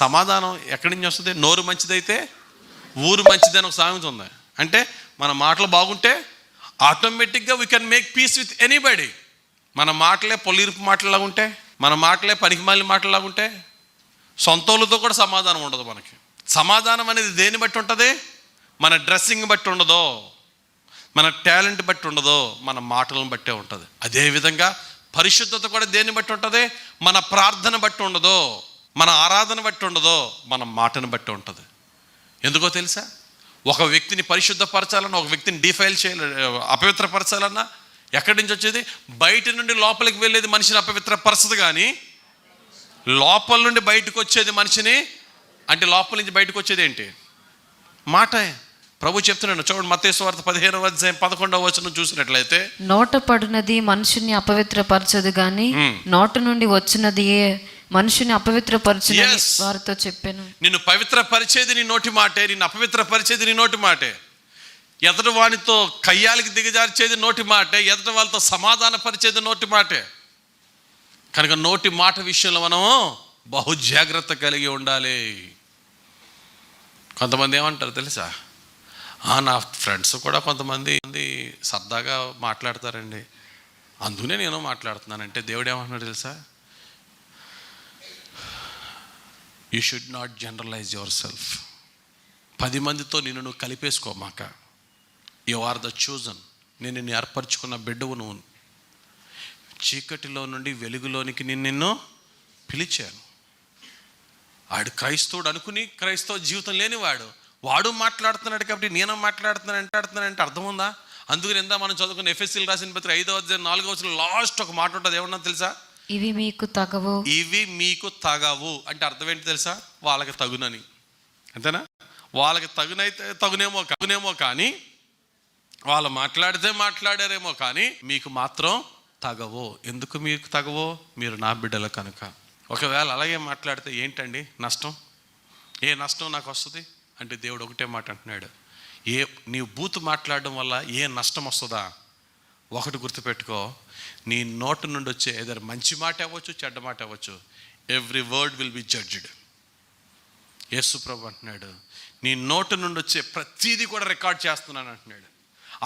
సమాధానం ఎక్కడి నుంచి వస్తుంది? నోరు మంచిదైతే ఊరు మంచిది అని ఒక సామెత ఉంది. అంటే మన మాటలు బాగుంటే ఆటోమేటిక్గా we can make peace with anybody. మన మాటలే పొల్లిరుపు మాటలాగా ఉంటే, మన మాటలే పనికిమాలిన మాటలాగా ఉంటే, సొంతోళ్ళతో కూడా సమాధానం ఉండదు మనకి. సమాధానం అనేది దేన్ని బట్టి ఉంటుంది? మన డ్రెస్సింగ్ బట్టి ఉండదో, మన టాలెంట్ బట్టి ఉండదో, మన మాటలను బట్టే ఉంటుంది. అదేవిధంగా పరిశుద్ధత కూడా దేన్ని బట్టి ఉంటుంది? మన ప్రార్థన బట్టి ఉండదో, మన ఆరాధన బట్టి ఉండదో, మన మాటను బట్టి ఉంటుంది. ఎందుకో తెలుసా? ఒక వ్యక్తిని పరిశుద్ధపరచాలన్నా, ఒక వ్యక్తిని డిఫైల్ అపవిత్రపరచాలన్నా ఎక్కడి నుంచి వచ్చేది? బయట నుండి లోపలికి వెళ్ళేది మనిషిని అపవిత్రపరచదు, కానీ లోపల నుండి బయటకు వచ్చేది మనిషిని. అంటే లోపల నుంచి బయటకు వచ్చేది ఏంటి? మాటే. ప్రభు చెప్తున్నాడు, చూడండి, మత్తయి సువార్త 15:11 చూసినట్లయితే, నోట పడినది మనుషుని అపవిత్రపరచదు, కానీ నోట నుండి వచ్చినది మనుషుని అపవిత్రపరచునని వారితో చెప్పాను. నిన్ను పవిత్రపరిచేది నీ నోటి మాటే, నిన్ను అపవిత్రపరిచేది నీ నోటి మాటే. ఎదుటి వానితో కయ్యాలకి దిగజార్చేది నోటి మాటే, ఎదుటి వాళ్ళతో సమాధాన పరిచేది నోటి మాటే. కనుక నోటి మాట విషయంలో మనము బహు జాగ్రత్త కలిగి ఉండాలి. కొంతమంది ఏమంటారు తెలుసా? నా ఫ్రెండ్స్ కూడా కొంతమంది సరదాగా మాట్లాడతారండి, అందుకనే నేను మాట్లాడుతున్నానంటే దేవుడు ఏమంటున్నాడు తెలుసా? You should not generalize yourself. 10 మందితో నువ్వు కలిపేసుకోమాక. You are the chosen. నేను నిన్ను ఏర్పరచుకున్న బిడ్డవు. నువ్వు చీకటిలో నుండి వెలుగులోనికి నిన్ను పిలిచాను. ఆడు క్రైస్తవుడు అనుకుని క్రైస్తవ జీవితం లేనివాడు, వాడు మాట్లాడుతున్నాడు కాబట్టి నేను మాట్లాడుతున్నానంటే అర్థం ఉందా? అందుకని మనం చదువుకున్న ఎఫెసీయులకు రాసిన పత్రిక 5:4 లాస్ట్ ఒక మాట ఉంటుంది, ఏమన్నా తెలుసా? ఇవి మీకు తగవు. ఇవి మీకు తగవు అంటే అర్థం ఏంటి తెలుసా? వాళ్ళకి తగునని. అంతేనా? వాళ్ళకి తగునేమో కానీ, వాళ్ళు మాట్లాడారేమో కానీ మీకు మాత్రం తగవు. ఎందుకు మీకు తగవో? మీరు నా బిడ్డలు కనుక. ఒకవేళ అలాగే మాట్లాడితే ఏంటండి నష్టం? ఏ నష్టం నాకు వస్తుంది అంటే దేవుడు ఒకటే మాట అంటున్నాడు, నీవు బూతు మాట్లాడడం వల్ల ఏ నష్టం వస్తుందా? ఒకటి గుర్తుపెట్టుకో, నీ నోటు నుండి వచ్చే ఏదైనా మంచి మాట అవ్వచ్చు, చెడ్డ మాట అవ్వచ్చు, every word will be judged. యేసు ప్రభు అంటున్నాడు, నీ నోటు నుండి వచ్చే ప్రతిదీ కూడా రికార్డ్ చేస్తున్నాను అంటున్నాడు.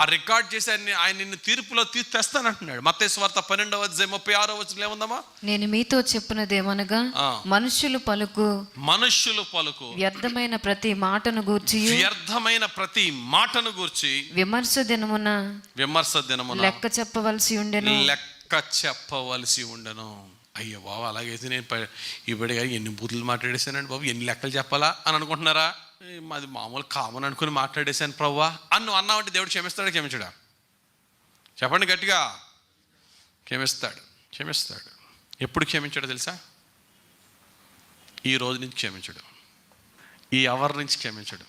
ఆ రికార్డ్ చేసి ఆయన నిన్ను తీర్పులో తెస్తానంటున్నాడు. మత్తయి సువార్త 12:36 ఏముందమ్మా? నేను మీతో చెప్పినది ఏమనగా, మనుషులు పలుకు వ్యర్థమైన ప్రతి మాటను గూర్చి విమర్శ దినమున లెక్క చెప్పవలసి ఉండెను. అయ్యో బాబు, అలాగైతే నేను ఇప్పటిగా ఎన్ని బూతులు మాట్లాడేశానండి బాబు, ఎన్ని లెక్కలు చెప్పాలా అని అనుకుంటున్నారా? అది మామూలు కామన్ అనుకుని మాట్లాడేశాను ప్రభువా అని నువ్వు అన్నావంటే దేవుడు క్షమించడా? చెప్పండి గట్టిగా. క్షమిస్తాడు. ఎప్పుడు క్షమించాడో తెలుసా? ఈ రోజు నుంచి క్షమించడు, ఈ అవర్ నుంచి క్షమించడు.